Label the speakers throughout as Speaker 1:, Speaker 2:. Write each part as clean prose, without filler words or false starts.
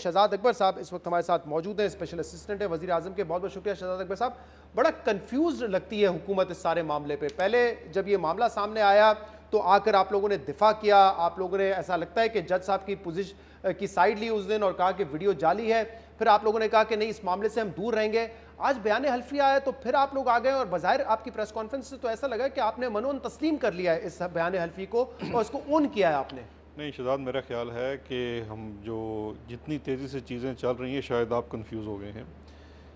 Speaker 1: شہزاد اکبر صاحب اس وقت ہمارے ساتھ موجود ہیں، اسپیشل اسسٹنٹ ہیں وزیر اعظم کے. بہت بہت شکریہ شہزاد اکبر صاحب. بڑا کنفیوزڈ لگتی ہے حکومت اس سارے معاملے پہ. پہلے جب یہ معاملہ سامنے آیا تو آ کر آپ لوگوں نے دفاع کیا، آپ لوگوں نے ایسا لگتا ہے کہ جج صاحب کی پوزیشن کی سائیڈ لی اس دن اور کہا کہ ویڈیو جعلی ہے. پھر آپ لوگوں نے کہا کہ نہیں اس معاملے سے ہم دور رہیں گے. آج بیان حلفیہ آیا تو پھر آپ لوگ آ گئے اور بظاہر آپ کی پریس کانفرنس سے تو ایسا لگا کہ آپ نے منون تسلیم کر لیا ہے اس بیان حلفی کو اور اس کو اون کیا ہے آپ نے.
Speaker 2: نہیں شہزاد، میرا خیال ہے کہ ہم جو جتنی تیزی سے چیزیں چل رہی ہیں شاید آپ کنفیوز ہو گئے ہیں.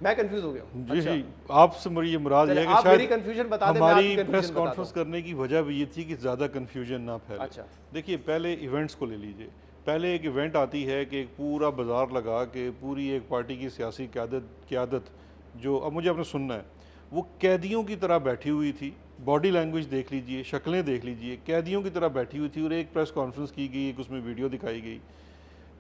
Speaker 1: میں کنفیوز ہو گیا ہوں.
Speaker 2: جی جی، آپ سے میری یہ مراد یہ ہے کہ شاید ہماری پریس کانفرنس کرنے کی وجہ بھی یہ تھی کہ زیادہ کنفیوژن نہ پھیلے. دیکھیے پہلے ایونٹس کو لے لیجئے. پہلے ایک ایونٹ آتی ہے کہ ایک پورا بازار لگا کے پوری ایک پارٹی کی سیاسی قیادت جو اب مجھے اپنے سننا ہے وہ قیدیوں کی طرح بیٹھی ہوئی تھی. باڈی لینگویج دیکھ لیجئے، شکلیں دیکھ لیجئے، قیدیوں کی طرح بیٹھی ہوئی تھی اور ایک پریس کانفرنس کی گئی، ایک اس میں ویڈیو دکھائی گئی.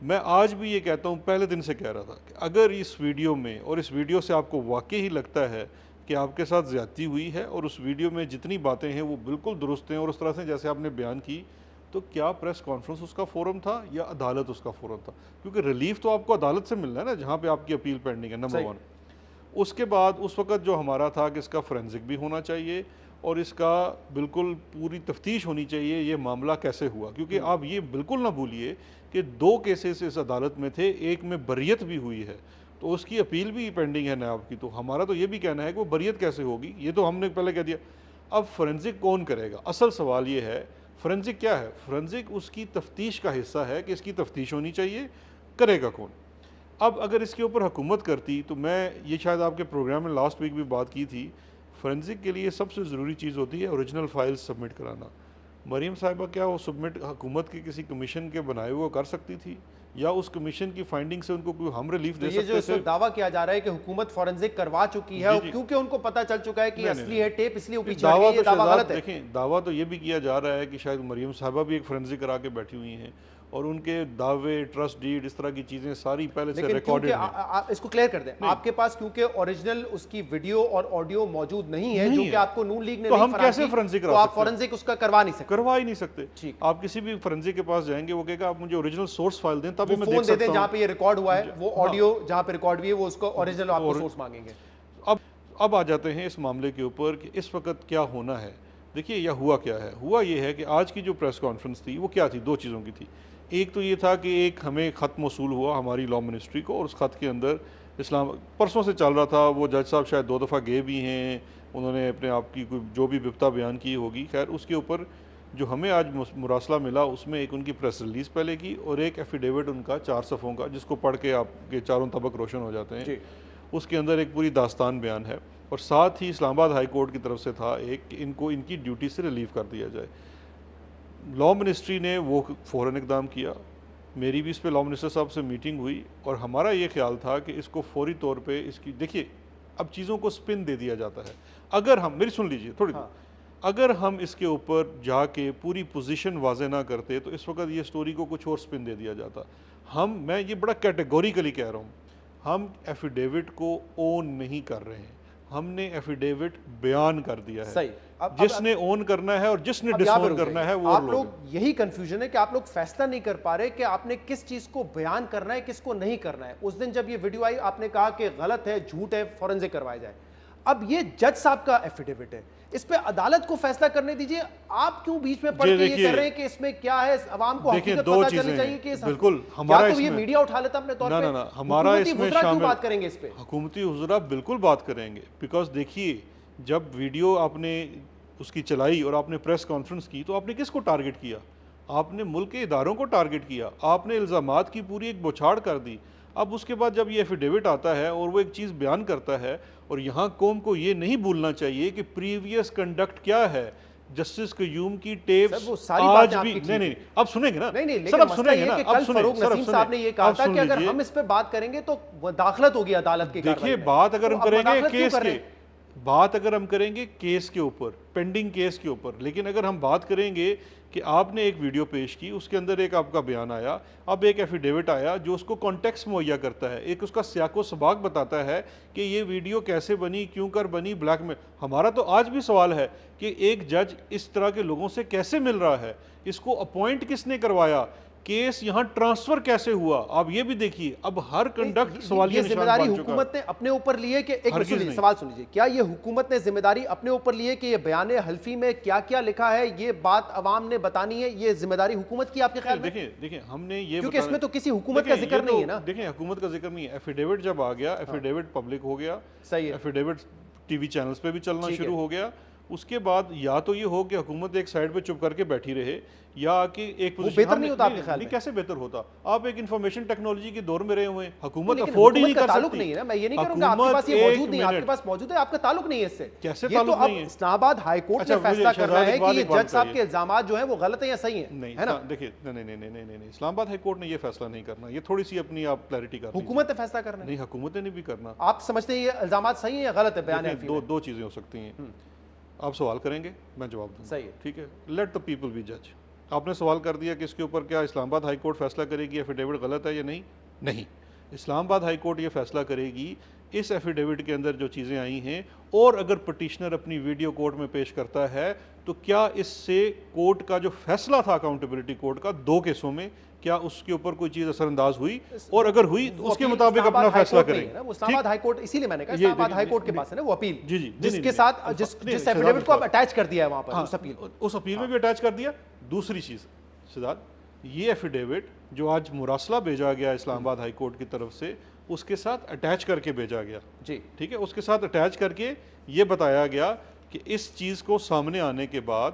Speaker 2: میں آج بھی یہ کہتا ہوں، پہلے دن سے کہہ رہا تھا کہ اگر اس ویڈیو میں اور اس ویڈیو سے آپ کو واقعی ہی لگتا ہے کہ آپ کے ساتھ زیادتی ہوئی ہے اور اس ویڈیو میں جتنی باتیں ہیں وہ بالکل درست ہیں اور اس طرح سے جیسے آپ نے بیان کی، تو کیا پریس کانفرنس اس کا فورم تھا یا عدالت اس کا فورم تھا؟ کیونکہ ریلیف تو آپ کو عدالت سے ملنا ہے نا، جہاں پہ آپ کی اپیل پینڈنگ ہے. نمبر 1. اس کے بعد اس وقت جو ہمارا تھا کہ اس کا فورینزک بھی ہونا چاہیے اور اس کا بالکل پوری تفتیش ہونی چاہیے یہ معاملہ کیسے ہوا. کیونکہ آپ یہ بالکل نہ بھولیے کہ 2 کیسز اس عدالت میں تھے، ایک میں بریت بھی ہوئی ہے تو اس کی اپیل بھی پینڈنگ ہے نیاب کی. تو ہمارا تو یہ بھی کہنا ہے کہ وہ بریت کیسے ہوگی، یہ تو ہم نے پہلے کہہ دیا. اب فورینزک کون کرے گا؟ اصل سوال یہ ہے فورینزک کیا ہے؟ فورینزک اس کی تفتیش کا حصہ ہے کہ اس کی تفتیش ہونی چاہیے، کرے گا کون؟ اب اگر اس کے اوپر حکومت کرتی تو میں یہ شاید آپ کے پروگرام میں لاسٹ ویک بھی بات کی تھی، فورینزک کے لیے سب سے ضروری چیز ہوتی ہے اوریجنل فائل سبمٹ کرانا. مریم صاحبہ کیا وہ سبمٹ حکومت کے کسی کمیشن کے بنائے ہوئے کر سکتی تھی یا اس کمیشن کی فائنڈنگ سے ان کو کوئی ہم ریلیف دے سکتے تھے؟
Speaker 1: یہ جو دعویٰ کیا جا رہا ہے کہ حکومت فورینزک کروا چکی ہے کیونکہ ان کو پتہ چل چکا ہے کہ اصلی ہے ٹیپ، اس لیے وہ پیچھے ہٹ گئی، یہ دعویٰ غلط ہے.
Speaker 2: دیکھیں دعویٰ تو یہ بھی کیا جا رہا ہے کہ شاید مریم صاحبہ بھی ایک فورینزک کرا کے بیٹھی ہوئی ہیں اور ان کے دعوے، ٹرسٹ ڈیڈ، اس طرح کی چیزیں ساری پہلے سے ریکارڈڈ ہیں.
Speaker 1: اس کو کلیئر کر دیں، آپ کے پاس کیونکہ اوریجنل اس کی ویڈیو اور آڈیو موجود نہیں ہے جو کہ آپ کو نون لیگ نے نہیں فراہم کی، تو آپ فورینزک اس کا کروا
Speaker 2: ہی نہیں سکتے. آپ کسی بھی فورینزک کے پاس جائیں گے وہ کہے گا آپ مجھے اوریجنل سورس فائل دیں تبھی میں دیکھ سکتا ہوں.
Speaker 1: فون دے دیں جہاں پہ یہ ریکارڈ ہوا ہے، وہ آڈیو جہاں پہ ریکارڈ ہوئی ہے وہ اس کو اوریجنل آپ کو سورس مانگیں گے.
Speaker 2: اب آ جاتے ہیں اس معاملے کے اوپر کہ اس وقت کیا ہونا ہے. دیکھیے یہ ہوا کیا ہے. ہوا یہ ہے کہ آج کی جو پریس کانفرنس تھی وہ کیا تھی؟ 2 چیزوں کی تھی. ایک تو یہ تھا کہ ایک ہمیں خط موصول ہوا ہماری لا منسٹری کو اور اس خط کے اندر اسلام پرسوں سے چل رہا تھا، وہ جج صاحب شاید 2 دفعہ گئے بھی ہیں، انہوں نے اپنے آپ کی کوئی جو بھی بپتا بیان کی ہوگی. خیر اس کے اوپر جو ہمیں آج مراسلہ ملا اس میں ایک ان کی پریس ریلیز پہلے کی اور ایک ایفیڈیوٹ ان کا 4 صفحوں کا جس کو پڑھ کے آپ کے چاروں طبق روشن ہو جاتے ہیں. اس کے اندر ایک پوری داستان بیان ہے اور ساتھ ہی اسلام آباد ہائی کورٹ کی طرف سے تھا ایک کہ ان کو ان کی ڈیوٹی سے ریلیو کر دیا جائے. لا منسٹری نے وہ فوراً اقدام کیا. میری بھی اس پہ لا منسٹر صاحب سے میٹنگ ہوئی اور ہمارا یہ خیال تھا کہ اس کو فوری طور پہ اس کی دیکھیے اب چیزوں کو سپن دے دیا جاتا ہے. اگر ہم میری سن لیجئے تھوڑی دیر، اگر ہم اس کے اوپر جا کے پوری پوزیشن واضح نہ کرتے تو اس وقت یہ سٹوری کو کچھ اور سپن دے دیا جاتا. میں یہ بڑا کیٹیگوریکلی کہہ رہا ہوں، ہم ایفیڈیوٹ کو اون نہیں کر رہے ہیں، ہم نے ایفیڈیوٹ بیان کر دیا ہے. جس نے اون کرنا ہے اور جس نے ڈس اون کرنا ہے وہ
Speaker 1: آپ لوگ. یہی کنفیوژن ہے کہ آپ لوگ فیصلہ نہیں کر پا رہے کہ آپ نے کس چیز کو بیان کرنا ہے کس کو نہیں کرنا ہے. اس دن جب یہ ویڈیو آئی آپ نے کہا کہ غلط ہے، جھوٹ ہے، فورینزک کروایا جائے. اب یہ جج صاحب کا ایفیڈیوٹ ہے، اس پہ عدالت کو فیصلہ کرنے دیجئے. آپ کیوں بیچ میں پڑھ کے یہ کر رہے ہیں کہ اس میں کیا ہے؟ عوام کو حقیقت پتہ چلنی چاہیے کہ
Speaker 2: بالکل
Speaker 1: ہمارا تو یہ میڈیا اٹھا لیتا اپنے طور پہ.
Speaker 2: ہمارا اس میں شامل
Speaker 1: بات کریں گے اس پہ،
Speaker 2: حکومتی حضراء بالکل بات کریں گے. بیکاز دیکھیے جب ویڈیو آپ نے اس کی چلائی اور آپ نے پریس کانفرنس کی تو آپ نے کس کو ٹارگٹ کیا؟ آپ نے ملک کے اداروں کو ٹارگٹ کیا. آپ نے الزامات کی پوری ایک بوچھاڑ کر دی. اب اس کے بعد جب یہ ایفیڈیوٹ آتا ہے اور وہ ایک چیز بیان کرتا ہے اور یہاں قوم کو یہ نہیں بھولنا چاہیے کہ پریویس کنڈکٹ کیا ہے. جسٹس قیوم کی ٹیپس آج بھی نہیں اب سنیں گے نا سر، اب سنیں گے نا. اب
Speaker 1: فاروق نسیم صاحب نے یہ کہا تھا کہ اگر ہم اس پہ بات کریں گے تو داخلت ہوگی عدالت کی.
Speaker 2: دیکھیے بات اگر ہم کریں گے کیس کے، بات اگر ہم کریں گے کیس کے اوپر، پینڈنگ کیس کے اوپر، لیکن اگر ہم بات کریں گے کہ آپ نے ایک ویڈیو پیش کی، اس کے اندر ایک آپ کا بیان آیا، اب ایک ایفیڈیوٹ آیا جو اس کو کانٹیکسٹ مہیا کرتا ہے، ایک اس کا سیاق و سباق بتاتا ہے کہ یہ ویڈیو کیسے بنی، کیوں کر بنی، بلیک میں. ہمارا تو آج بھی سوال ہے کہ ایک جج اس طرح کے لوگوں سے کیسے مل رہا ہے، اس کو اپوائنٹ کس نے کروایا، کیس یہاں ٹرانسفر کیسے ہوا آپ یہ بھی دیکھیے. اب ہر کنڈکٹ سوالیہ نشان
Speaker 1: ذمہ داری حکومت نے اپنے اوپر لی ہے کہ ایک سوال سن لیجیے, کیا یہ حکومت نے ذمہ داری اپنے اوپر لی ہے کہ یہ بیان حلفی میں کیا کیا لکھا ہے یہ بات عوام نے بتانی ہے, یہ ذمہ داری حکومت کی آپ کے خیال میں؟
Speaker 2: دیکھیں ہم نے یہ
Speaker 1: کیونکہ اس میں تو کسی حکومت کا ذکر نہیں ہے نا.
Speaker 2: دیکھیں حکومت کا ذکر نہیں ہے, ایفیڈیوٹ جب آ گیا, ایفیڈیوٹ پبلک ہو گیا,
Speaker 1: صحیح ہے,
Speaker 2: ایفیڈیوٹ ٹی وی چینلز پہ بھی چلنا شروع ہو گیا. اس کے بعد یا تو یہ ہو کہ حکومت ایک سائڈ پہ چپ کر کے بیٹھی رہے, یا کہ ایک
Speaker 1: بہتر نہیں ہوتا آپ کے خیال میں؟
Speaker 2: کیسے بہتر ہوتا؟ آپ ایک انفارمیشن ٹیکنالوجی کے دور میں رہے ہوئے ہیں, حکومت افورڈ ہی نہیں کر
Speaker 1: تعلق نہیں ہے نا. میں یہ نہیں کہہ رہا ہوں کہ آپ کے پاس یہ موجود نہیں ہے, آپ کے پاس موجود ہے, آپ کا تعلق نہیں ہے اس سے.
Speaker 2: کیسے تعلق نہیں ہے؟
Speaker 1: اسلام آباد ہائی کورٹ نے فیصلہ کرنا ہے کہ یہ جج صاحب کے الزامات جو ہیں وہ غلط ہیں یا صحیح ہیں, ہے نا؟
Speaker 2: دیکھیں نہیں, اسلام آباد ہائی کورٹ نے یہ فیصلہ نہیں کرنا, یہ تھوڑی سی اپنی آپ کلیئرٹی کر,
Speaker 1: حکومت نے فیصلہ کرنا ہے.
Speaker 2: نہیں, حکومت نے بھی کرنا.
Speaker 1: آپ سمجھتے ہیں یہ الزامات صحیح ہیں یا غلط ہے بیان حلفی میں؟
Speaker 2: دو چیزیں ہو سکتی ہیں. آپ سوال کریں گے, میں جواب دوں گا,
Speaker 1: صحیح ہے,
Speaker 2: ٹھیک ہے. لیٹ دا پیپل بی جج. آپ نے سوال کر دیا کہ اس کے اوپر کیا اسلام آباد ہائی کورٹ فیصلہ کرے گی ایفیڈیوٹ غلط ہے یا نہیں. نہیں, اسلام آباد ہائی کورٹ یہ فیصلہ کرے گی اس ایفیڈیوٹ کے اندر جو چیزیں آئی ہیں, اور اگر پٹیشنر اپنی ویڈیو کورٹ میں پیش کرتا ہے تو کیا اس سے کورٹ کا جو فیصلہ تھا اکاؤنٹیبلٹی کورٹ کا 2 کیسوں میں, کیا اس کے اوپر کوئی چیز اثر انداز ہوئی, اور اگر ہوئی تو اس کے مطابق اپنا فیصلہ کریں.
Speaker 1: اسلام آباد ہائی کورٹ, اسی لیے میں نے کہا اسلام آباد ہائی کورٹ کے پاس ہے نا وہ اپیل,
Speaker 2: جی
Speaker 1: جس کے ساتھ جس ایفیڈیوٹ کو آپ اٹیچ کر دیا ہے وہاں پر,
Speaker 2: اس اپیل میں بھی اٹیچ کر دیا. دوسری چیز شہزاد, یہ ایفیڈیوٹ جو آج مراسلہ بھیجا گیا اسلام آباد ہائی کورٹ کی طرف سے, اس کے ساتھ اٹیچ کر کے بھیجا گیا,
Speaker 1: جی
Speaker 2: ٹھیک ہے, اس کے ساتھ اٹیچ کر کے یہ بتایا گیا کہ اس چیز کو سامنے آنے کے بعد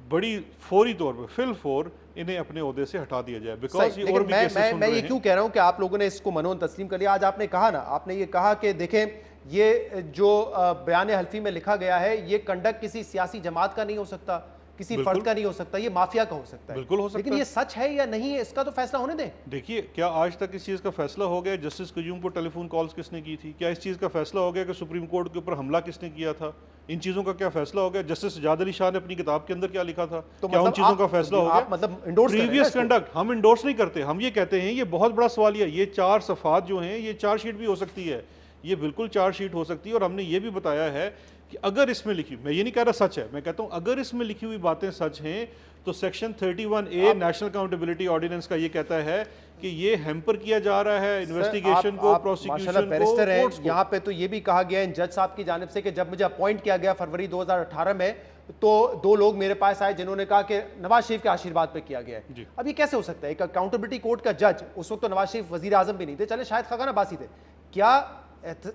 Speaker 2: بڑی فوری طور پہ فی الفور انہیں اپنے عہدے سے ہٹا دیا جائے. بیکاز یہ اور بھی کیسز سن رہے ہیں.
Speaker 1: میں یہ کیوں کہہ رہا ہوں کہ آپ لوگوں نے اس کو منون تسلیم کر لیا. آج آپ نے کہا نا, آپ نے یہ کہا کہ دیکھیں یہ جو بیان حلفی میں لکھا گیا ہے یہ کنڈکٹ کسی سیاسی جماعت کا نہیں ہو سکتا, کسی فرد کا نہیں ہو سکتا, یہ مافیا کا ہو سکتا ہے.
Speaker 2: بالکل ہو سکتا ہے,
Speaker 1: لیکن یہ سچ ہے یا نہیں ہے اس کا تو فیصلہ ہونے دیں.
Speaker 2: دیکھیے کیا آج تک اس چیز کا فیصلہ ہو گیا جسٹس قیوم کو ٹیلی فون کالز کس نے کی تھی؟ کیا اس چیز کا فیصلہ ہو گیا کہ سپریم کورٹ کے اوپر حملہ کس نے کیا تھا؟ ان چیزوں کا کیا فیصلہ ہو گیا؟ جسٹس سجاد علی شاہ نے اپنی کتاب کے اندر کیا لکھا تھا, کیا ان چیزوں کا فیصلہ ہو گیا؟
Speaker 1: مطلب
Speaker 2: پریویس کنڈکٹ ہم انڈورس نہیں کرتے, ہم یہ کہتے ہیں یہ بہت بڑا سوالیہ, یہ 4 صفحات جو ہیں یہ چارج شیٹ بھی ہو سکتی ہے, یہ بالکل چارج شیٹ ہو سکتی ہے. اور ہم نے یہ بھی بتایا ہے کہ اگر اس میں لکھی, میں یہ نہیں کہہ رہا سچ ہے, میں کہتا ہوں اگر اس میں لکھی ہوئی باتیں سچ ہیں تو section 31A national accountability ordinance کا یہ کہتا ہے کہ یہ ہیمپر کیا جا رہا ہے انویسٹیگیشن کو, پروسیکیوشن کو.
Speaker 1: یہاں پہ تو یہ بھی کہا گیا ہے جج صاحب کی جانب سے کہ جب مجھے اپوائنٹ کیا گیا فروری 2018 میں تو 2 لوگ میرے پاس آئے جنہوں نے کہا کہ نواز شریف کے آشیرواد پہ کیا گیا ہے. اب یہ کیسے ہو سکتا ہے؟ ایک اکاؤنٹیبلٹی کورٹ کا جج, اس وقت تو نواز شریف وزیر اعظم بھی نہیں تھے, چلے شاید خاقان عباسی تھے, کیا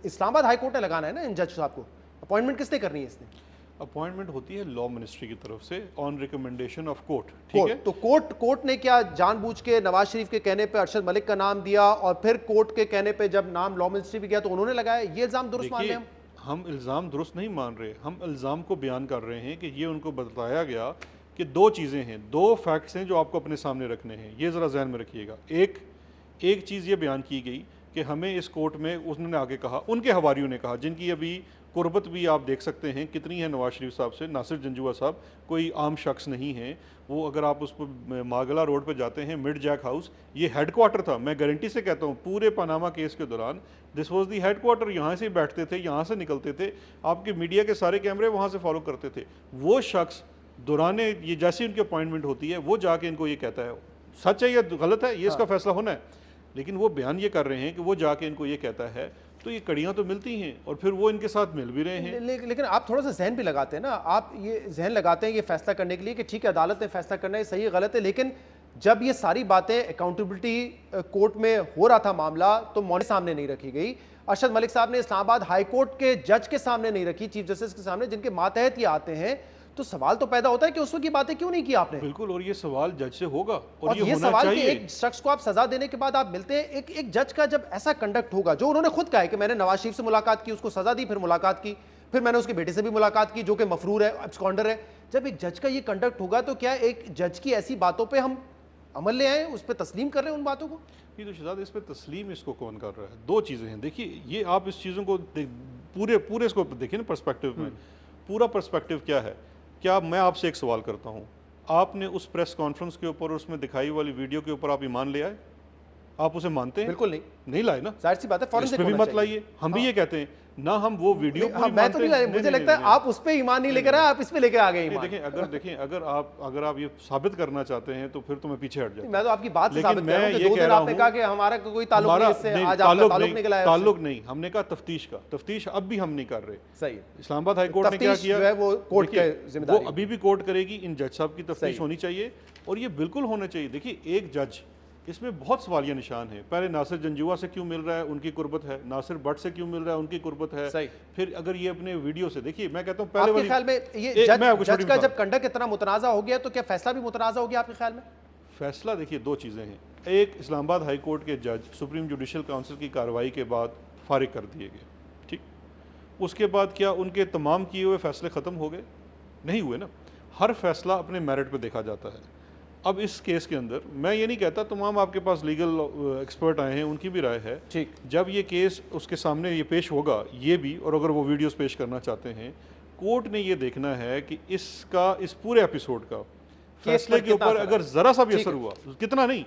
Speaker 1: اسلام آباد ہائی کورٹ نے لگانا ہے نا ان جج صاحب کو؟ اپوائنٹمنٹ کس نے کرنی ہے؟ اس نے
Speaker 2: اپوائنٹمنٹ ہوتی ہے لا منسٹری کی طرف سے آن ریکمنڈیشن آف کورٹ, ٹھیک ہے.
Speaker 1: تو کورٹ نے کیا جان بوجھ کے نواز شریف کے کہنے پہ ارشد ملک کا نام دیا, اور پھر کورٹ کے کہنے پہ جب نام لا منسٹری بھی گیا تو انہوں نے لگایا؟ یہ الزام درست مان رہے ہیں
Speaker 2: ہم الزام درست نہیں مان رہے, ہم الزام کو بیان کر رہے ہیں کہ یہ ان کو بتایا گیا کہ 2 چیزیں ہیں, 2 فیکٹس ہیں جو آپ کو اپنے سامنے رکھنے ہیں, یہ ذرا ذہن میں رکھیے گا. ایک چیز یہ بیان کی گئی کہ ہمیں اس کورٹ میں, انہوں نے آگے کہا, ان کے حواریوں نے کہا, جن کی ابھی قربت بھی آپ دیکھ سکتے ہیں کتنی ہے نواز شریف صاحب سے, ناصر جنجوعہ صاحب کوئی عام شخص نہیں ہیں وہ. اگر آپ اس پہ ماگلا روڈ پہ جاتے ہیں, مڈ جیک ہاؤس یہ ہیڈ کوارٹر تھا, میں گارنٹی سے کہتا ہوں پورے پاناما کیس کے دوران this was the headquarter, یہاں سے بیٹھتے تھے, یہاں سے نکلتے تھے, آپ کے میڈیا کے سارے کیمرے وہاں سے فالو کرتے تھے. وہ شخص دوران یہ جیسی ان کی اپوائنٹمنٹ ہوتی ہے وہ جا کے ان کو یہ کہتا ہے, سچ ہے یا غلط ہے یہ اس کا فیصلہ ہونا ہے, لیکن وہ بیان یہ کر رہے ہیں کہ وہ جا کے ان کو یہ کہتا ہے, تو یہ کڑیاں تو ملتی ہیں اور پھر وہ ان کے ساتھ مل بھی رہے ہیں.
Speaker 1: لیکن آپ تھوڑا سا ذہن بھی لگاتے ہیں نا, آپ یہ ذہن لگاتے ہیں یہ فیصلہ کرنے کے لیے کہ ٹھیک ہے عدالت نے فیصلہ کرنا ہے, صحیح غلط ہے, لیکن جب یہ ساری باتیں اکاؤنٹیبلٹی کورٹ میں ہو رہا تھا معاملہ تو مونے سامنے نہیں رکھی گئی. ارشد ملک صاحب نے اسلام آباد ہائی کورٹ کے جج کے سامنے نہیں رکھی, چیف جسٹس کے سامنے, جن کے ماتحت یہ آتے ہیں, تو سوال تو پیدا ہوتا ہے کہ اس وقت کی باتیں کیوں نہیں کی آپ نے؟
Speaker 2: بالکل, اور یہ سوال جج سے ہوگا اور
Speaker 1: یہ سوال کہ ایک شخص کو آپ سزا دینے کے بعد آپ ملتے ہیں, ایک جج کا جب ایسا کنڈکٹ ہوگا, جو انہوں نے خود کہا ہے کہ میں نے نواز شریف سے ملاقات کی, اس کو سزا دی, پھر ملاقات کی, پھر میں نے اس کے بیٹے سے بھی ملاقات کی جو کہ مفرور ہے, ابسکانڈر ہے, جب ایک جج کا یہ کنڈکٹ ہوگا تو کیا ایک جج کی ایسی باتوں پہ ہم عمل لے آئیں, اس پہ تسلیم کر رہے ہیں ان باتوں کو؟
Speaker 2: یہ تو شہزاد اس پہ تسلیم اس کو کون کر رہا ہے؟ 2 چیزیں ہیں. دیکھیے یہ آپ اس چیزوں کو پورے اس کو دیکھیں نا پرسپیکٹیو میں, پورا پرسپیکٹیو کیا ہے. کیا میں آپ سے ایک سوال کرتا ہوں, آپ نے اس پریس کانفرنس کے اوپر اس میں دکھائی والی ویڈیو کے اوپر آپ ایمان لے آئے؟ آپ اسے مانتے ہیں؟
Speaker 1: بالکل
Speaker 2: نہیں لائے نا،
Speaker 1: ظاہر سی بات ہے، فوراً
Speaker 2: اس پہ بھی مت لائیے. ہم بھی یہ کہتے ہیں نہ ہم وہ ویڈیو
Speaker 1: میں تو نہیں، مجھے لگتا ہے آپ اس پہ ایمان نہیں لے کر آئے، آپ اس پہ لے کے آ گئے.
Speaker 2: دیکھیں اگر آپ یہ ثابت کرنا چاہتے ہیں تو پھر تو میں پیچھے ہٹ جاتا ہوں.
Speaker 1: میں تو آپ کی بات سے ثابت کر رہا ہوں کہ 2 دن آپ نے کہا کہ ہمارا کوئی تعلق نہیں اس سے، آج آپ کا تعلق نکلا ہے.
Speaker 2: تعلق نہیں، ہم نے کہا تفتیش کا، تفتیش اب بھی ہم نہیں کر رہے.
Speaker 1: صحیح.
Speaker 2: اسلام آباد ہائی کورٹ نے کیا کیا،
Speaker 1: وہ کورٹ کی ذمہ داری،
Speaker 2: وہ ابھی بھی کورٹ کرے گی. ان جج صاحب کی تفتیش ہونی چاہیے اور یہ بالکل ہونا چاہیے. دیکھیے ایک جج، اس میں بہت سوالیہ نشان ہیں. پہلے ناصر جنجوعہ سے کیوں مل رہا ہے، ان کی قربت ہے. ناصر بٹ سے کیوں مل رہا ہے، ان کی قربت ہے. پھر اگر یہ اپنے ویڈیو سے دیکھیے، میں کہتا ہوں پہلے
Speaker 1: آپ کے خیال میں یہ جج کا جب کنڈکٹ اتنا متنازع ہو گیا تو کیا فیصلہ بھی متنازع ہو گیا آپ کے خیال میں؟
Speaker 2: فیصلہ دیکھیے 2 چیزیں ہیں. ایک، اسلام آباد ہائی کورٹ کے جج سپریم جوڈیشل کونسل کی کارروائی کے بعد فارغ کر دیے گئے. ٹھیک، اس کے بعد کیا ان کے تمام کیے ہوئے فیصلے ختم ہو گئے؟ نہیں ہوئے نا. ہر فیصلہ اپنے میرٹ پہ دیکھا جاتا ہے. اب اس کیس کے اندر میں یہ نہیں کہتا، تمام آپ کے پاس لیگل ایکسپرٹ آئے ہیں، ان کی بھی رائے ہے. جب یہ کیس اس کے سامنے یہ پیش ہوگا، یہ بھی، اور اگر وہ ویڈیوز پیش کرنا چاہتے ہیں، کورٹ نے یہ دیکھنا ہے کہ اس پورے ایپیسوڈ کا فیصلے کے اوپر اگر ذرا سا بھی اثر ہوا، کتنا نہیں،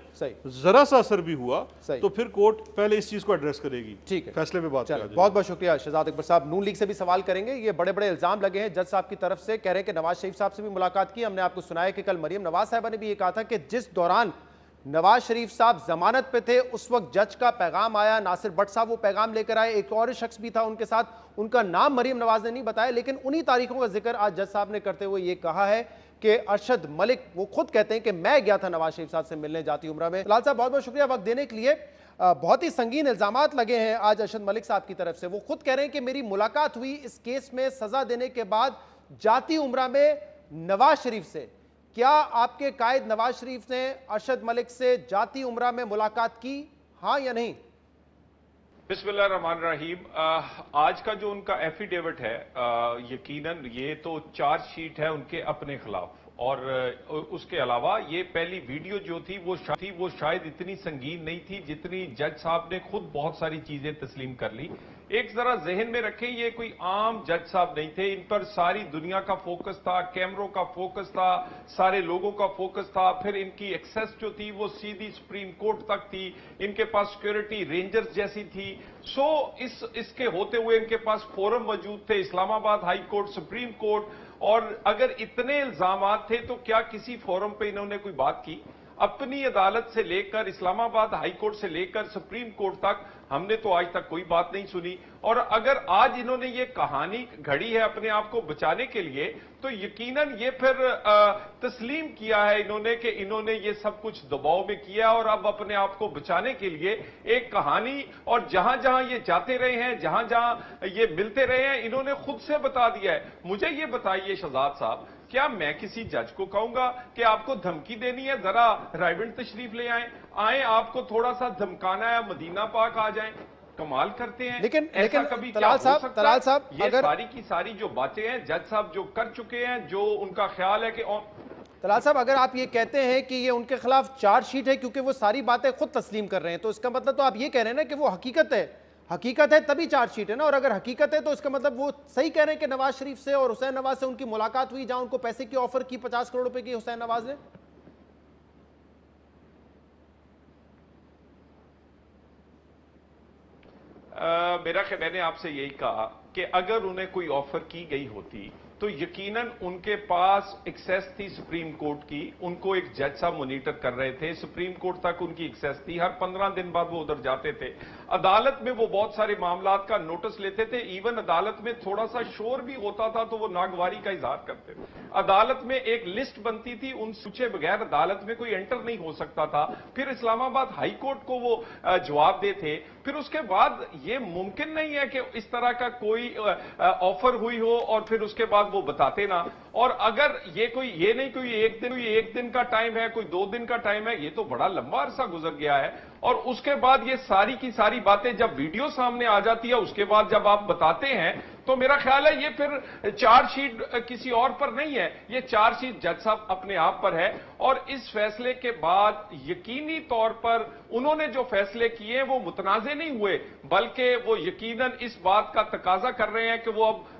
Speaker 2: ذرا سا اثر بھی ہوا تو پھر کورٹ پہلے اس چیز کو ایڈریس کرے گی. فیصلے پہ بات.
Speaker 1: بہت بہت شکریہ شہزاد اکبر صاحب. نون لیگ سے بھی سوال کریں گے. یہ بڑے بڑے الزام لگے ہیں جج صاحب کی طرف سے، کہہ رہے ہیں کہ نواز شریف صاحب سے بھی ملاقات کی. ہم نے آپ کو سنایا کہ کل مریم نواز صاحبہ نے بھی یہ کہا تھا کہ جس دوران نواز شریف صاحب ضمانت پہ تھے اس وقت جج کا پیغام آیا، ناصر بٹ صاحب وہ پیغام لے کر آئے، ایک اور شخص بھی تھا ان کے ساتھ، ان کا نام مریم نواز نے نہیں بتایا، لیکن انہی تاریخوں کا ذکر آج جج صاحب نے کرتے ہوئے یہ کہا ہے کہ ارشد ملک، وہ خود کہتے ہیں کہ میں گیا تھا نواز شریف صاحب سے ملنے جاتی عمرہ میں. طلال صاحب بہت بہت شکریہ وقت دینے کے لیے. بہت ہی سنگین الزامات لگے ہیں آج ارشد ملک صاحب کی طرف سے. وہ خود کہہ رہے ہیں کہ میری ملاقات ہوئی اس کیس میں سزا دینے کے بعد جاتی عمرہ میں نواز شریف سے. کیا آپ کے قائد نواز شریف نے ارشد ملک سے جاتی عمرہ میں ملاقات کی، ہاں یا نہیں؟
Speaker 3: بسم اللہ الرحمن الرحیم. آج کا جو ان کا ایفیڈیوٹ ہے، یقیناً یہ تو چارج شیٹ ہے ان کے اپنے خلاف، اور اس کے علاوہ یہ پہلی ویڈیو جو تھی وہ شاید اتنی سنگین نہیں تھی جتنی جج صاحب نے خود بہت ساری چیزیں تسلیم کر لی. ایک ذرا ذہن میں رکھیں، یہ کوئی عام جج صاحب نہیں تھے. ان پر ساری دنیا کا فوکس تھا، کیمروں کا فوکس تھا، سارے لوگوں کا فوکس تھا. پھر ان کی ایکسیس جو تھی وہ سیدھی سپریم کورٹ تک تھی. ان کے پاس سیکیورٹی رینجرز جیسی تھی. اس کے ہوتے ہوئے ان کے پاس فورم موجود تھے، اسلام آباد ہائی کورٹ، سپریم کورٹ. اور اگر اتنے الزامات تھے تو کیا کسی فورم پہ انہوں نے کوئی بات کی؟ اپنی عدالت سے لے کر اسلام آباد ہائی کورٹ سے لے کر سپریم کورٹ تک ہم نے تو آج تک کوئی بات نہیں سنی. اور اگر آج انہوں نے یہ کہانی گھڑی ہے اپنے آپ کو بچانے کے لیے تو یقیناً یہ پھر تسلیم کیا ہے انہوں نے کہ انہوں نے یہ سب کچھ دباؤ میں کیا، اور اب اپنے آپ کو بچانے کے لیے ایک کہانی، اور جہاں جہاں یہ جاتے رہے ہیں، جہاں جہاں یہ ملتے رہے ہیں، انہوں نے خود سے بتا دیا ہے. مجھے یہ بتائیے شہزاد صاحب، کیا میں کسی جج کو کہوں گا کہ آپ کو دھمکی دینی ہے ذرا رائیونٹ تشریف لے آئیں آپ کو تھوڑا سا دھمکانا ہے، مدینہ پاک آ جائیں؟ کمال کرتے ہیں.
Speaker 1: لیکن
Speaker 3: کبھی
Speaker 1: طلال صاحب
Speaker 3: یہ ساری کی ساری جو باتیں ہیں جج صاحب جو کر چکے ہیں، جو ان کا خیال ہے کہ
Speaker 1: طلال صاحب اگر آپ یہ کہتے ہیں کہ یہ ان کے خلاف چارج شیٹ ہے کیونکہ وہ ساری باتیں خود تسلیم کر رہے ہیں، تو اس کا مطلب تو آپ یہ کہہ رہے ہیں نا کہ وہ حقیقت ہے تبھی چارج شیٹ ہے نا. اور اگر حقیقت ہے تو اس کا مطلب وہ صحیح کہہ رہے ہیں کہ نواز شریف سے اور حسین نواز سے ان کی ملاقات ہوئی جہاں ان کو پیسے کی آفر کی 50 کروڑ روپے کی حسین نواز نے.
Speaker 3: میں نے آپ سے یہی کہا کہ اگر انہیں کوئی آفر کی گئی ہوتی تو یقیناً ان کے پاس ایکسیس تھی سپریم کورٹ کی. ان کو ایک جج صاحب مانیٹر کر رہے تھے، سپریم کورٹ تک ان کی ایکسیس تھی. ہر 15 دن بعد وہ ادھر جاتے تھے. عدالت میں وہ بہت سارے معاملات کا نوٹس لیتے تھے. ایون عدالت میں تھوڑا سا شور بھی ہوتا تھا تو وہ ناگواری کا اظہار کرتے تھے. عدالت میں ایک لسٹ بنتی تھی، ان سوچے بغیر عدالت میں کوئی انٹر نہیں ہو سکتا تھا. پھر اسلام آباد ہائی کورٹ کو وہ جواب دے تھے. پھر اس کے بعد یہ ممکن نہیں ہے کہ اس طرح کا کوئی آفر ہوئی ہو اور پھر اس کے بعد وہ بتاتے نا. اور اگر یہ نہیں کوئی ایک دن کا ٹائم ہے، کوئی 2 دن کا ٹائم ہے، یہ تو بڑا لمبا عرصہ گزر گیا ہے. اور اس کے بعد یہ ساری کی ساری باتیں جب ویڈیو سامنے آ جاتی ہے اس کے بعد جب آپ بتاتے ہیں تو میرا خیال ہے یہ پھر چارج شیٹ کسی اور پر نہیں ہے، یہ چارج شیٹ جج صاحب اپنے آپ پر ہے. اور اس فیصلے کے بعد یقینی طور پر انہوں نے جو فیصلے کیے وہ متنازع نہیں ہوئے، بلکہ وہ یقیناً اس بات کا تقاضا کر رہے ہیں کہ وہ اب